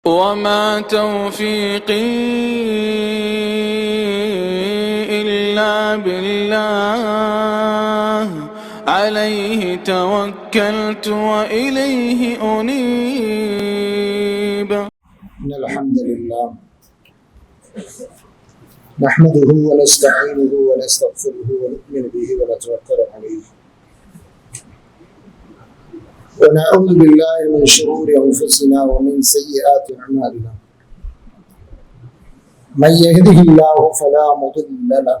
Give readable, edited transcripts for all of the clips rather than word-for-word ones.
وما توفيقي إلا بالله عليه توكلت وإليه أنيب. إن الحمد لله نحمده ونستعينه ونستغفره ونؤمن به ونتوكل عليه ونعوذ بالله من شرور أنفسنا ومن سيئات أعمالنا. من يهده الله فلا مضل له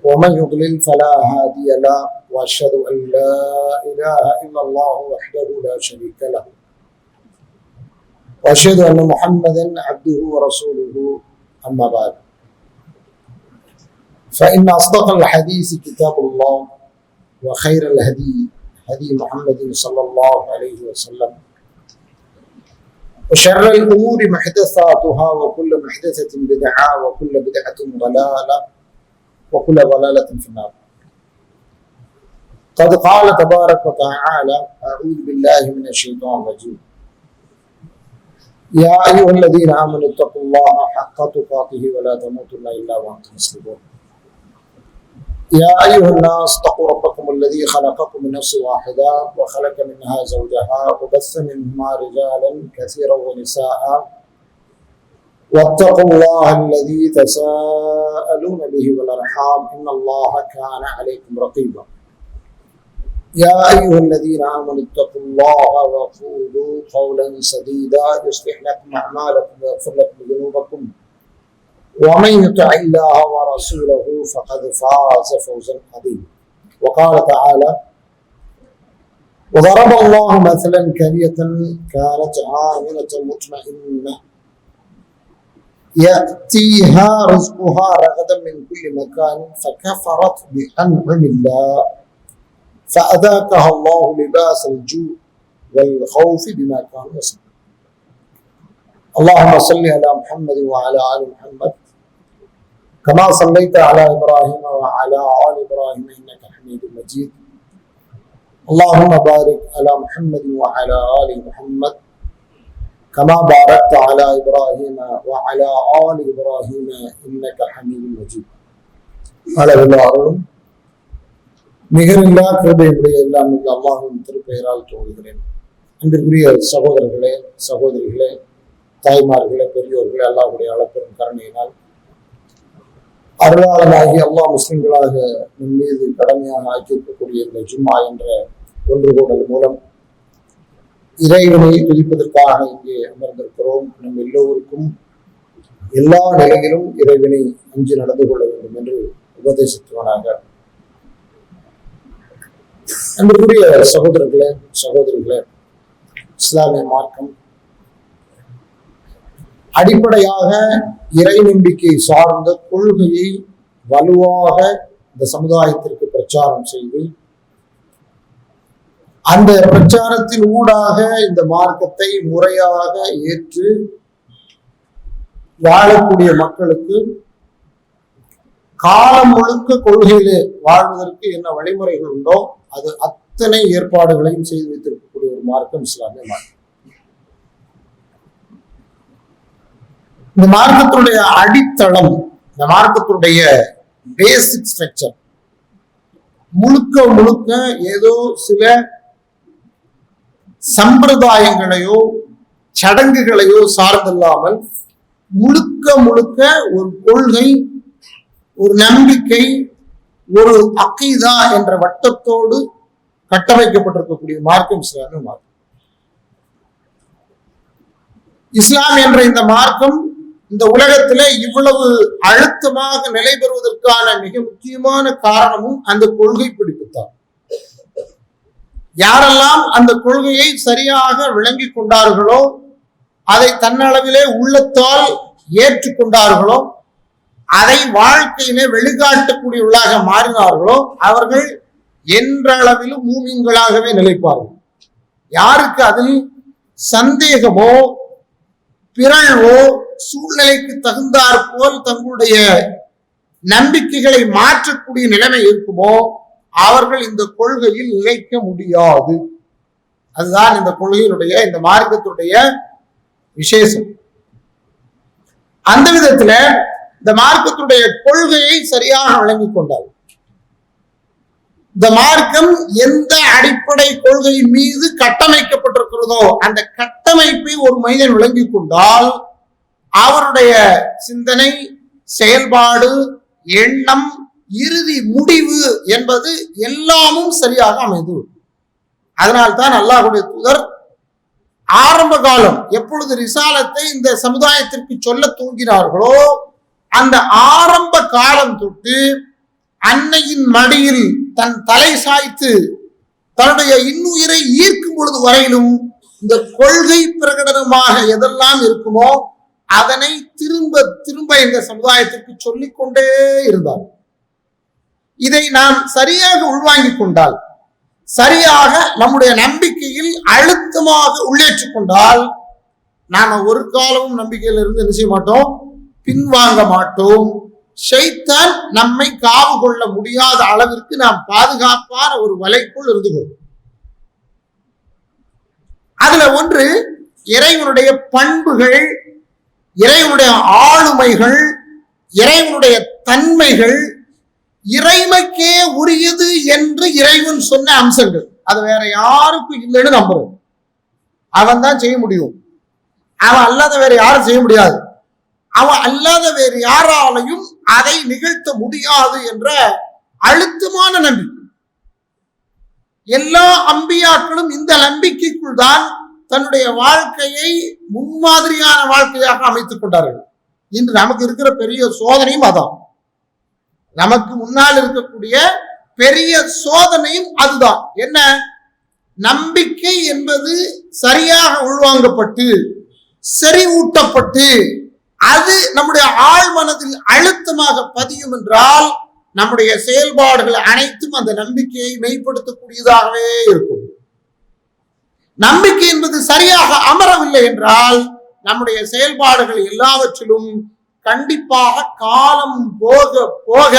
ومن يضلل فلا هادي له وأشهد أن لا إله إلا الله وحده لا شريك له وأشهد أن محمدا عبده ورسوله. أما بعد فإن أصدق الحديث كتاب الله وخير الهدي هدي محمد صلى الله عليه وسلم وشر الأمور محدثاتها وكل محدثة بدعة وكل بدعة ضلالة وكل ضلالة في النار. قد قال تبارك وتعالى: أعوذ بالله من الشيطان الرجيم. يا أيها الذين آمنوا اتقوا الله حق تقاته ولا تموتن إلا وأنتم مسلمون. يا أيها الناس اتقوا ربكم الذي خلقكم من نفس واحدة وخلق منها زوجها وبث منهما رجالا كثيرا ونساء واتقوا الله الذي تساءلون به والأرحام إن الله كان عليكم رقيبا. يا أيها الذين آمنوا اتقوا الله وقولوا قولا سديدا يصلح لكم أعمالكم ويغفر لكم ذنوبكم ومن يطع الله ورسوله فقد فاز فوزا عظيما. وقال تعالى: وضرب الله مثلا قرية كانت آمنة مطمئنة يأتيها رزقها رغدا من كل مكان فكفرت بأنعم الله فأذاقها الله لباس الجوع والخوف بما كانوا يصنعون. اللهم صل على محمد وعلى آل محمد كما صليت على إبراهيم وعلى آل إبراهيم إنك حميد مجيد. اللهم بارك على محمد وعلى آل محمد كما باركت على إبراهيم وعلى آل إبراهيم إنك حميد مجيد. அளவில் அருளும் நிகரில்லா கிருபையுடைய எல்லாம் அல்லாஹ்வின் திருப்பெயரால் துவங்குகிறேன். அன்பிற்குரிய சகோதரர்களே, சகோதரிகளே, தாய்மார்களே, பெரியோர்களே, அல்லாஹ்வுடைய அளப்பெரும் கருணையினால் அருளாளனாகி அல்லாஹ் முஸ்லிம்களாக நம் மீது கடமையாக ஆக்கியிருக்கக்கூடிய இந்த ஜும்மா என்ற ஒன்றுகூடல் மூலம் இறைவனை துதிப்பதற்காக இங்கே அமர்ந்திருக்கிறோம். நம் எல்லோருக்கும் எல்லா நிலையிலும் இறைவனை அஞ்சு நடந்து கொள்ள வேண்டும் என்று உபதேசித்தவனாக. அன்புக்குரிய சகோதரர்களே, சகோதரிகளே, இஸ்லாமிய மார்க்கம் அடிப்படையாக இறை நம்பிக்கை சார்ந்த கொள்கையை வலுவாக இந்த சமுதாயத்திற்கு பிரச்சாரம் செய்து அந்த பிரச்சாரத்தின் ஊடாக இந்த மார்க்கத்தை முறையாக ஏற்று வாழக்கூடிய மக்களுக்கு காலம் முழுக்க கொள்கையிலே வாழ்வதற்கு என்ன வழிமுறைகள் உண்டோ அது அத்தனை ஏற்பாடுகளையும் செய்து வைத்திருக்கக்கூடிய ஒரு மார்க்கம் இஸ்லாமிய மார்க்கம். இந்த மார்க்கத்துடைய அடித்தளம், இந்த மார்க்கத்துடைய பேசிக் ஸ்ட்ரக்சர் முழுக்க முழுக்க ஏதோ சில சம்பிரதாயங்களையோ சடங்குகளையோ சார்ந்தில்லாமல் முழுக்க முழுக்க ஒரு கொள்கை, ஒரு நம்பிக்கை, ஒரு அக்கீதா என்ற வட்டத்தோடு கட்டமைக்கப்பட்டிருக்கக்கூடிய மார்க்கம் இஸ்லாமிய மார்க்கம். இஸ்லாம் என்ற இந்த மார்க்கம் இந்த உலகத்திலே இவ்வளவு அழுத்தமாக நிலை பெறுவதற்கான மிக முக்கியமான காரணமும் அந்த கொள்கை பிடிப்புத்தான். யாரெல்லாம் அந்த கொள்கையை சரியாக விளங்கி கொண்டார்களோ, அதை தன்னளவிலே உள்ளத்தால் ஏற்றுக்கொண்டார்களோ, அதை வாழ்க்கையிலே வெளிக்காட்டக்கூடியவர்களாக மாறினார்களோ அவர்கள் என்றளவிலும் மூமின்களாகவே நிலைப்பார்கள். யாருக்கு அதில் சந்தேகமோ பிறழ்வோ சூழ்நிலைக்கு தகுந்தாற் போல் தங்களுடைய நம்பிக்கைகளை மாற்றக்கூடிய நிலைமை இருக்குமோ அவர்கள் இந்த கொள்கையில் நிலைக்க முடியாது. அதுதான் இந்த கொள்கையினுடைய, இந்த மார்க்கத்துடைய விசேஷம். அந்த விதத்துல இந்த மார்க்கத்துடைய கொள்கையை சரியாக விளங்கிக் கொண்டால், இந்த மார்க்கம் எந்த அடிப்படை கொள்கை மீது கட்டமைக்கப்பட்டிருக்கிறதோ அந்த கட்டமைப்பை ஒரு மனிதன் விளங்கிக் கொண்டால் அவருடைய சிந்தனை, செயல்பாடு, எண்ணம், இறுதி முடிவு என்பது எல்லாமும் சரியாக அமைந்து. அதனால்தான் அல்லாஹ்வுடைய தூதர் ஆரம்ப காலம் எப்பொழுது ரிசாலத்தை இந்த சமுதாயத்திற்கு சொல்ல தூங்கினார்களோ அந்த ஆரம்ப காலம் தொட்டு அன்னையின் மடியில் தன் தலை சாய்த்து தன்னுடைய இன்னுயிரை ஈர்க்கும் பொழுது வரையிலும் இந்த கொள்கை பிரகடனமாக எதெல்லாம் இருக்குமோ அதனை திரும்ப திரும்ப இந்த சமுதாயத்திற்கு சொல்லிக் கொண்டே இருந்தார். இதை நாம் சரியாக உள்வாங்கிக் கொண்டால், சரியாக நம்முடைய நம்பிக்கையில் அழுத்தமாக உள்ளேற்றிக் கொண்டால் நாம ஒரு காலமும் நம்பிக்கையிலிருந்து என்ன செய்ய மாட்டோம், பின்வாங்க மாட்டோம். ஷைத்தான் நம்மை காவு கொள்ள முடியாத அளவிற்கு நாம் பாதுகாப்பான ஒரு வலைக்குள் இருந்து கொள்ளும். அதுல ஒன்று இறைவனுடைய பண்புகள், இறைவனுடைய ஆளுமைகள், இறைவனுடைய தன்மைகள், இறைமைக்கே உரியது என்று இறைவன் சொன்ன அம்சங்கள். அது வேற யாருக்கும் இல்லைன்னு நம்புறோம். அவன் தான் செய்ய முடியும், அவன் அல்லாத வேற யாரும் செய்ய முடியாது, அவன் அல்லாத வேறு யாராலையும் அதை நிகழ்த்த முடியாது என்ற அழுத்தமான நம்பிக்கை. எல்லா அம்பியாக்களும் இந்த நம்பிக்கைக்குள் தான் தன்னுடைய வாழ்க்கையை முன்மாதிரியான வாழ்க்கையாக அமைத்துக் கொண்டார்கள். இன்று நமக்கு இருக்கிற பெரிய சோதனையும் அதான், நமக்கு முன்னால் இருக்கக்கூடிய பெரிய சோதனையும் அதுதான். என்ன? நம்பிக்கை என்பது சரியாக உள்வாங்கப்பட்டு செறிவூட்டப்பட்டு அது நம்முடைய ஆழ் மனதில் அழுத்தமாக பதியும் என்றால் நம்முடைய செயல்பாடுகள் அனைத்தும் அந்த நம்பிக்கையை மெய்ப்படுத்தக்கூடியதாகவே இருக்கும். நம்பிக்கை என்பது சரியாக அமரவில்லை என்றால் நம்முடைய செயல்பாடுகள் எல்லாவற்றிலும் கண்டிப்பாக காலம் போக போக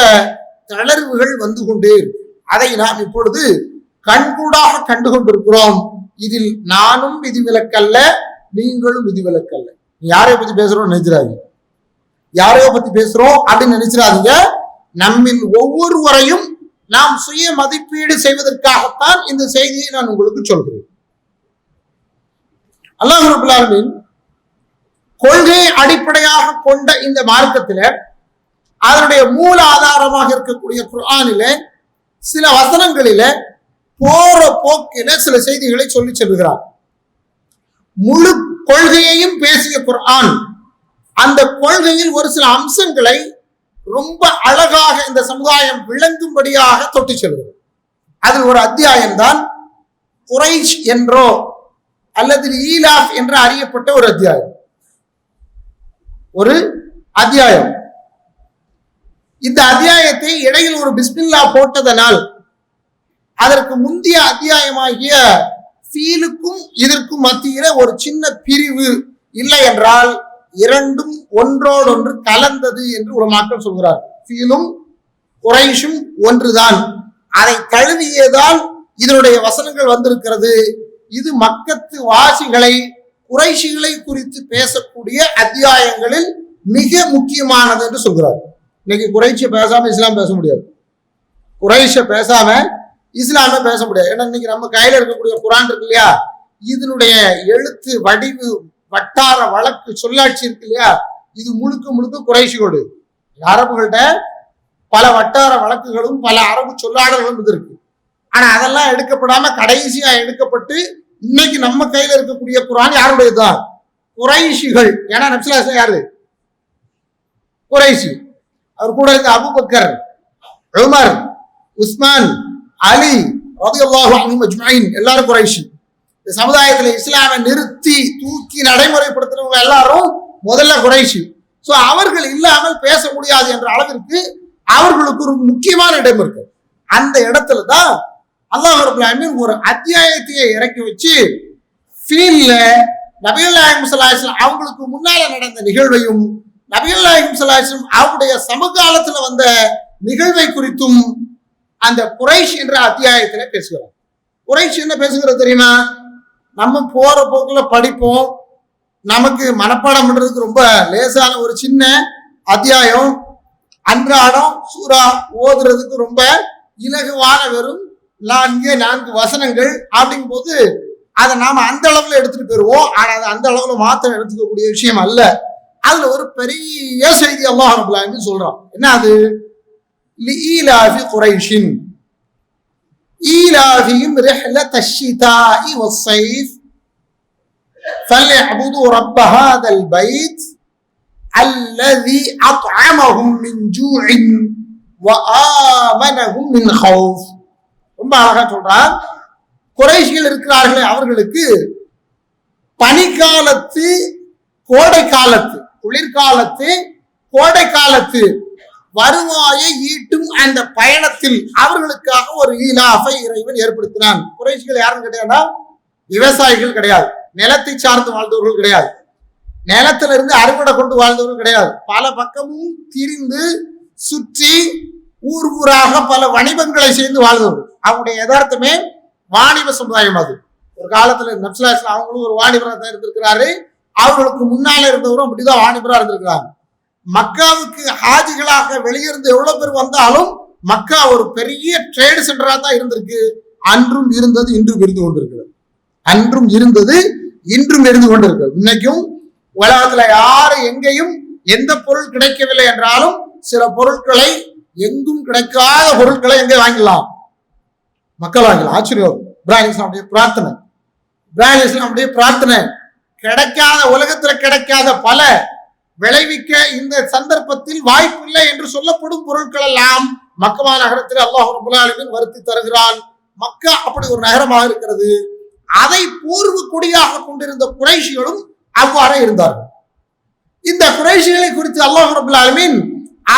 தளர்வுகள் வந்து கொண்டே இருக்கும். அதை நாம் இப்பொழுது கண்கூடாக கண்டு கொண்டிருக்கிறோம். இதில் நானும் விதிவிலக்கல்ல, நீங்களும் விதிவிலக்கல்ல. யாரைய பத்தி பேசுறோம் நினைச்சிடாதீங்க, யாரையோ பத்தி பேசுறோம் அப்படின்னு நினைச்சிடாதீங்க. நம்மில் ஒவ்வொருவரையும் நாம் சுய மதிப்பீடு செய்வதற்காகத்தான் இந்த செய்தியை நான் உங்களுக்கு சொல்கிறேன். அல்லாஹ் ரப்பல் ஆலமீன் கொள்கையை அடிப்படையாக கொண்ட இந்த மார்க்கத்தில அதனுடைய மூல ஆதாரமாக இருக்கக்கூடிய குர்ஆனில சில வசனங்களில போற போக்கில சில செய்திகளை சொல்லி செல்கிறார். முழு கொள்கையையும் பேசிய குர்ஆன் அந்த கொள்கையில் ஒரு சில அம்சங்களை ரொம்ப அழகாக இந்த சமுதாயம் விளங்கும்படியாக தொட்டு செல்கிறது. அதில் ஒரு அத்தியாயம் தான் குரைஷ் என்றோ அல்லது ஈலாஃப் என்று அறியப்பட்ட ஒரு அத்தியாயம். ஒரு அத்தியாயம். இந்த அத்தியாயத்தை இடையில் ஒரு பிஸ்மில்லா போட்டதனால் அதற்கு முந்தைய அத்தியாயமாகிய ஃபீலுக்கும் இதற்கும் மத்தியில ஒரு சின்ன பிரிவு இல்லை என்றால் இரண்டும் ஒன்றோடொன்று கலந்தது என்று ஒரு மக்கள் சொல்கிறார். ஃபீலும் குரைஷும் ஒன்றுதான், அதை தழுவியதால் இதனுடைய வசனங்கள் வந்திருக்கிறது. இது மக்கத்து வாசிகளை குறைஷிகளை குறித்து பேசக்கூடிய அத்தியாயங்களில் மிக முக்கியமானது என்று சொல்கிறார். இன்னைக்கு குறைஷிய பேசாம இஸ்லாம் பேச முடியாது, குறைஷ பேசாம இஸ்லாம பேச முடியாது. ஏன்னா இன்னைக்கு நம்ம கையில இருக்கக்கூடிய குரான் இருக்கு இல்லையா, இதனுடைய எழுத்து வடிவு வட்டார வழக்கு சொல்லாட்சி இருக்கு இல்லையா, இது முழுக்க முழுக்க குறைஷியோடு. அரபுகள்கிட்ட பல வட்டார வழக்குகளும் பல அரபு சொல்லாடல்களும் இது இருக்கு. ஆனா அதெல்லாம் எடுக்கப்படாம கடைசியா எடுக்கப்பட்டு இன்னைக்கு நம்ம கையில இருக்கக்கூடிய குரான் யாருடையதுதான்? குறைஷிகள். ஏன்னா நபிஸல்லல்லாஹு யாரு? குறைஷி. அவர் கூட இந்த அபூபக்கர், உமர், உஸ்மான், அலி ரலியல்லாஹு அன்ஹும் அஜ்மஈன் எல்லாரும் குறைஷி. இந்த சமுதாயத்துல இஸ்லாமை நிறுத்தி தூக்கி நடைமுறைப்படுத்துறவங்க எல்லாரும் முதல்ல குறைஷி. சோ அவர்கள் இல்லாமல் பேச முடியாது என்ற அளவிற்கு அவர்களுக்கு ஒரு முக்கியமான இடம் இருக்கு. அந்த இடத்துல தான் அல்லாஹ் ரப்பல் ஆலமீன் ஒரு அத்தியாயத்தையே இறக்கி வச்சு ஃபீல்ல நபிகள் நாயகம் ஸல்லல்லாஹு அலைஹி வஸல்லம் அவங்களுக்கு முன்னால நடந்த நிகழ்வையும் நபிகள் நாயகம் ஸல்லல்லாஹு அலைஹி வஸல்லம் அவருடைய சமகாலத்துல வந்த நிகழ்வை குறித்தும் அந்த குறைஷ் என்ற அத்தியாயத்தில பேசுகிறார். குறைஷ் என்ன பேசுகிறது தெரியுமா? நம்ம போற போக்குல படிப்போம், நமக்கு மனப்பாடம் பண்றதுக்கு ரொம்ப லேசான ஒரு சின்ன அத்தியாயம், அன்றாடம் சூரா ஓதுறதுக்கு ரொம்ப இலகுவான வெறும் 4 வசனங்கள் அப்படிங்கும் போது அதை நாம அந்த அளவுல எடுத்துட்டு போயிருவோம். ஆனா அது அந்த அளவுல மாத்திரம் எடுத்துக்கக்கூடிய விஷயம் அல்ல. அதுல ஒரு பெரிய செய்தி அல்லாஹ் ரப்பல் ஆலமீன் சொல்றான். என்ன அது? لإيلاف قريش إيلافهم رحلة الشتاء والصيف فليعبدوا رب هذا البيت الذي أطعمهم من جوع وآمنهم من خوف. ரொம்ப அழகா சொல்றான். குறைஷிகள் இருக்கிறார்களே அவர்களுக்கு பனிக்காலத்து, கோடை காலத்து, குளிர்காலத்து, கோடை காலத்து வருவாயை ஈட்டும் அந்த பயணத்தில் அவர்களுக்காக ஒரு ஈலாஃபை இறைவன் ஏற்படுத்தினான். குறைஷிகள் யாரும் கிடையாதுன்னா விவசாயிகள் கிடையாது, நிலத்தை சார்ந்து வாழ்ந்தவர்கள் கிடையாது, நிலத்திலிருந்து அறுவடை கொண்டு வாழ்ந்தவர்கள் கிடையாது. பல பக்கமும் திரிந்து சுற்றி ஊர் ஊராக பல வணிகங்களை செய்து வாழ்ந்தவர்கள். அவங்களுடைய யதார்த்தமே வாணிப சமுதாயம். அது ஒரு காலத்துல நப்சுல்லாஹ் அவங்களும் ஒரு வாணிபராக தான் இருந்திருக்கிறாரு. அவர்களுக்கு முன்னால இருந்தவரும் அப்படிதான் வாணிபரா இருந்திருக்கிறாங்க. மக்காவுக்கு ஹாஜிகளாக வெளியிருந்து எவ்வளவு பேர் வந்தாலும் மக்கா ஒரு பெரிய ட்ரேடு சென்டரா தான் இருந்திருக்கு. அன்றும் இருந்தது, இன்றும் இருந்து கொண்டிருக்கிறது. அன்றும் இருந்தது, இன்றும் இருந்து கொண்டிருக்கிறது. இன்னைக்கும் உலகத்துல யாரு எங்கேயும் எந்த பொருள் கிடைக்கவில்லை என்றாலும் சில பொருட்களை, எங்கும் கிடைக்காத பொருட்களை எங்கே வாங்கிடலாம், மக்கள் வாங்கலாம். ஆச்சரியம். இப்ராஹிம் இஸ்லாமுடைய பிரார்த்தனை, இப்ராஹிம் இஸ்லாமுடைய பிரார்த்தனை. கிடைக்காத, உலகத்துல கிடைக்காத பல விளைவிக்க இந்த சந்தர்ப்பத்தில் வாய்ப்பில்லை என்று சொல்லப்படும் பொருட்கள் எல்லாம் மக்கா நகரத்தில் அல்லாஹ் ரப்பல் ஆலமீன் வருத்தி தருகிறான். மக்கா அப்படி ஒரு நகரமாக இருக்கிறது. அதை பூர்வ குடியாக கொண்டிருந்த குறைஷிகளும் அவ்வாறே இருந்தார்கள். இந்த குறைஷிகளை குறித்து அல்லாஹ் ரப்பல் ஆலமீன்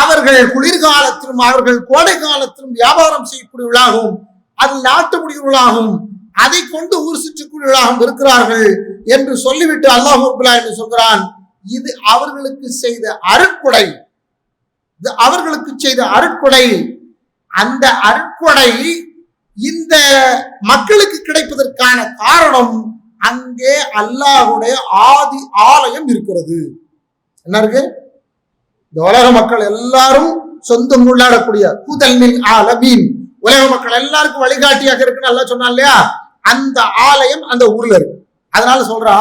அவர்கள் குளிர்காலத்திலும் அவர்கள் கோடை காலத்திலும் வியாபாரம் செய்யக்கூடியவர்களாகவும் அதில் நாட்டுக்கூடியவர்களாகவும் அதை கொண்டு ஊர் சுற்றக்கூடியவர்களாகவும் இருக்கிறார்கள் என்று சொல்லிவிட்டு அல்லாஹ் ரப்பல் ஆலமீன் சொல்கிறான், இது அவர்களுக்கு செய்த அருட்கொடை, இது அவர்களுக்கு செய்த அருட்கொடை. அந்த அருட்கொடை இந்த மக்களுக்கு கிடைப்பதற்கான காரணம் அங்கே அல்லாஹ்வுடைய ஆதி ஆலயம் இருக்கிறது. என்ன இருக்கு? இந்த உலக மக்கள் எல்லாரும் சொந்தம் கொண்டாடக்கூடிய குதல்மில் ஆலமீன், உலக மக்கள் எல்லாருக்கும் வழிகாட்டியாக இருக்குன்னு அல்லாஹ் சொன்னான் இல்லையா? அந்த ஆலயம் அந்த ஊர்ல இருக்கு. அதனால சொல்றா,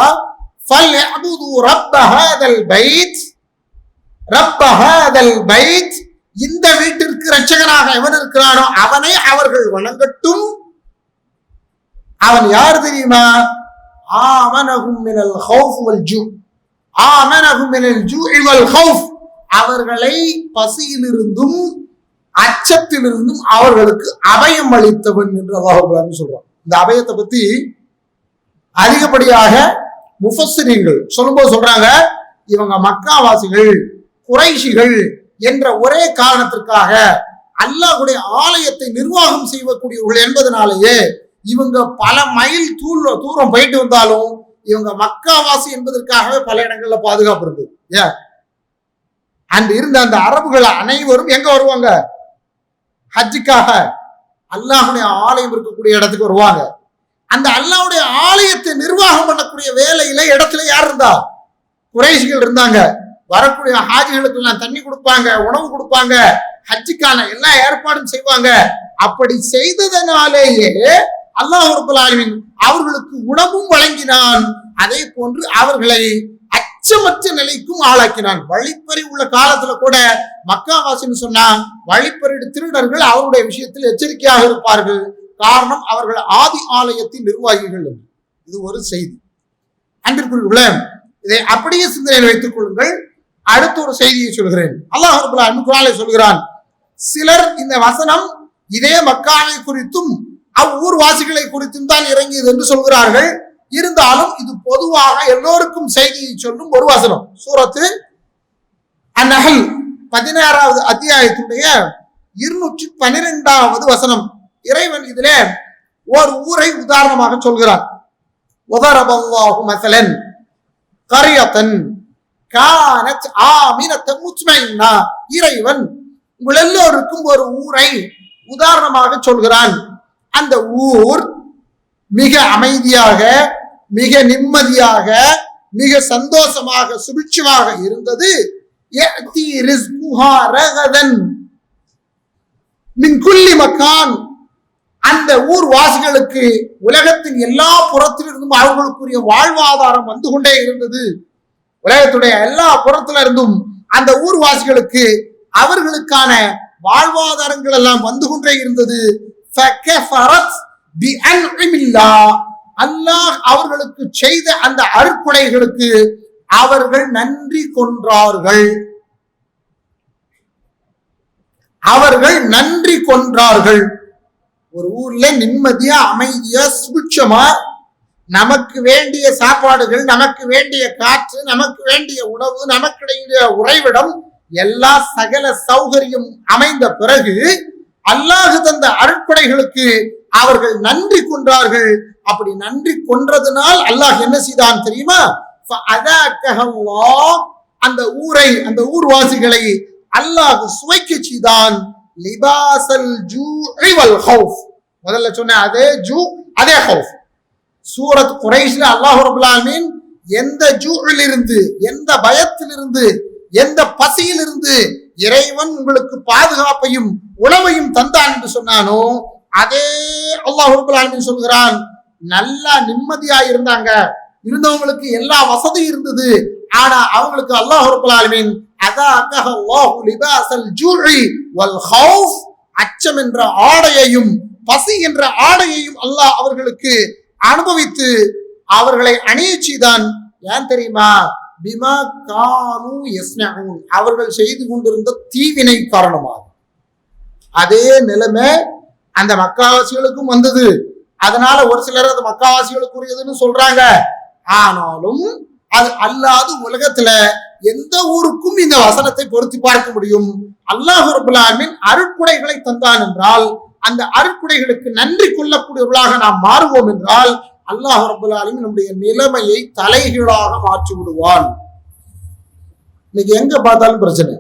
فَلْيَعْبُدُوا رَبَّ هَذَا الْبَيْتِ رَبَّ هَذَا الْبَيْتِ இந்த வீட்டிற்கு இரட்சகனாக எவன் இருக்கிறானோ அவனை அவர்கள் வணங்கட்டும். அவன் யார் தெரியுமா? ஆமனஹும் மினல் ஹௌஃப் வல் ஜூ, ஆமனஹும் மினல் ஜூஇ வல் ஹௌஃப், அவர்களை பசியிலிருந்தும் அச்சத்திலிருந்தும் அவர்களுக்கு அபயம் அளித்தவன் என்று அல்லாஹ் சொல்றான். இந்த அபயத்தை பத்தி அதிகப்படியாக முஃபஸ்ஸிரீன்கள் சொல்லும்போது சொல்றாங்க, இவங்க மக்காவாசிகள், குறைஷிகள் என்ற ஒரே காரணத்திற்காக அல்லாஹ்வுடைய ஆலயத்தை நிர்வாகம் செய்யக்கூடியவர்கள் என்பதனாலேயே இவங்க பல மைல் தூரம் போயிட்டு வந்தாலும் இவங்க மக்காவாசி என்பதற்காகவே பல இடங்கள்ல பாதுகாப்பு இருந்தது. ஏன்? அன்று இருந்த அந்த அரபுகள் அனைவரும் எங்க வருவாங்க? ஹஜ்ஜுக்காக அல்லாஹ்வுடைய ஆலயம் இருக்கக்கூடிய இடத்துக்கு வருவாங்க. அந்த அல்லாஹ்வுடைய ஆலயத்தை நிர்வாகம் பண்ணக்கூடிய வேலையில இடத்துல யார் இருந்தா? குறைஷிகள் இருந்தாங்க. வரக்கூடிய ஹாஜிகளுக்கு எல்லாம் தண்ணி கொடுப்பாங்க, உணவு கொடுப்பாங்க, ஹஜ்ஜுக்கான எல்லா ஏற்பாடும் செய்வாங்க. அப்படி செய்ததனாலேயே அல்லாஹ் ரப்பல் ஆலமீன் அவர்களுக்கு உணவும் வழங்கினான். அதே போன்று அவர்களை அச்சமற்ற நிலைக்கும் ஆளாக்கினான். வழிப்பறி உள்ள காலத்துல கூட மக்காவாசின்னு சொன்னா வழிப்பறிடு திருடர்கள் அவருடைய விஷயத்தில் எச்சரிக்கையாக இருப்பார்கள். காரணம், அவர்கள் ஆதி ஆலயத்தின் நிர்வாகிகள். இது ஒரு செய்தி. அன்பிற்குரிய இதை அப்படியே சிந்தனையில் வைத்துக் கொள்ளுங்கள். அடுத்த ஒரு செய்தியை சொல்கிறேன். அல்லாஹ் ரப்பல் ஆலமீன் குர்ஆனிலே சொல்கிறான், சிலர் இந்த வசனம் இதே மக்காவை குறித்தும் அவ்வூர்வாசிகளை குறித்தும் தான் இறங்கியது என்று சொல்கிறார்கள். இருந்தாலும் இது பொதுவாக எல்லோருக்கும் செய்தியை சொல்லும் ஒரு வசனம். சூரத்து அன்-நஹ்ல் 16வது அத்தியாயத்துடைய 212வது வசனம். இறைவன் இதிலே ஒரு ஊரை உதாரணமாக சொல்கிறார். வதரபல்லாஹு மஸலன் கரியத்தன் கானத் ஆமினத்தன் முத்மைன்னா, இறைவன் உங்கள் எல்லோருக்கும் ஒரு ஊரை உதாரணமாக சொல்கிறான். அந்த ஊர் மிக அமைதியாக, மிக நிம்மதியாக, மிக சந்தோஷமாக சுபிட்சமாக இருந்தது. அந்த ஊர் வாசிகளுக்கு உலகத்தின் எல்லா புறத்திலிருந்தும் அவர்களுக்குரிய வாழ்வாதாரம் வந்து கொண்டே இருந்தது. உலகத்துடைய எல்லா புறத்தில இருந்தும் அந்த ஊர்வாசிகளுக்கு அவர்களுக்கான வாழ்வாதாரங்கள் எல்லாம் வந்து கொண்டே இருந்தது. அல்லாஹ் அவர்களுக்கு செய்த அந்த அருட்கொடைகளுக்கு அவர்கள் நன்றி கொன்றார்கள். ஒரு ஊர்ல நிம்மதியா அமைதியா சுபிட்சமா நமக்கு வேண்டிய சாப்பாடுகள், நமக்கு வேண்டிய காற்று, நமக்கு வேண்டிய உணவு, நமக்கு வேண்டிய உறைவிடம் எல்லா சகல சௌகரியம் அமைந்த பிறகு அல்லாஹ் தந்த அருட்கொடைகளுக்கு அவர்கள் நன்றி கொன்றார்கள். அப்படி நன்றி கொன்றதுனால் அல்லாஹ் என்ன செய்தான் தெரியுமா? அந்த ஊர்வாசிகளை அல்லாஹ் சுவைக்க செய்தான். லிபாசல் ஜூஇ வல் ஹௌஃப். முதல்ல சொன்ன அதே ஜூ அதே ஹௌஃப். சூரத் குரைஷ்ல அல்லாஹ் ரப்பல் ஆலமீன் எந்த ஜூஇலிருந்து, எந்த பயத்திலிருந்து, எந்த பசியிலிருந்து இறைவன் உங்களுக்கு பாதுகாப்பையும் உணவையும் தந்தான் என்று சொன்னானோ அதே அல்லாஹ் ரப்பல் ஆலமீன் சொல்கிறான், நல்லா நிம்மதியா இருந்தவங்களுக்கு எல்லா வசதியும் இருந்தது. ஆனா அவங்களுக்கு அல்லாஹ் ரப்பல் ஆலமீன் அல்லாஹு லிபாஸல் ஜூஇ வல் ஹௌஃப், அச்சம் என்ற ஆடையையும் பசி என்ற ஆடையையும் அல்லாஹ் அவர்களுக்கு அனுபவித்து அவர்களை அணிய செய்தான். ஏன் தெரியுமா? பிமா கானு யஸ்னஊன், அவர்கள் செய்து கொண்டிருந்த தீவினை காரணமாக. அதே நிலைமை அந்த மக்காவாசிகளுக்கும் வந்தது. அதனால ஒரு சிலர் அது மக்காவாசிகளுக்குரியதுன்னு சொல்றாங்க. ஆனாலும் அது அல்லாது உலகத்துல எந்த ஊருக்கும் இந்த வசனத்தை பொருத்தி பார்க்க முடியும். அல்லாஹ் ரப்பல் ஆலமீன் அருட்கொடைகளை தந்தான் என்றால் அந்த அருட்கொடைகளுக்கு நன்றி கொள்ளக்கூடியவர்களாக நாம் மாறுவோம் என்றால் அல்லாஹ் ரப்பல் ஆலமீன் நம்முடைய நிலைமையை தலைகீழாக மாற்றி விடுவான். இன்னைக்கு எங்க பார்த்தாலும் பிரச்சனை,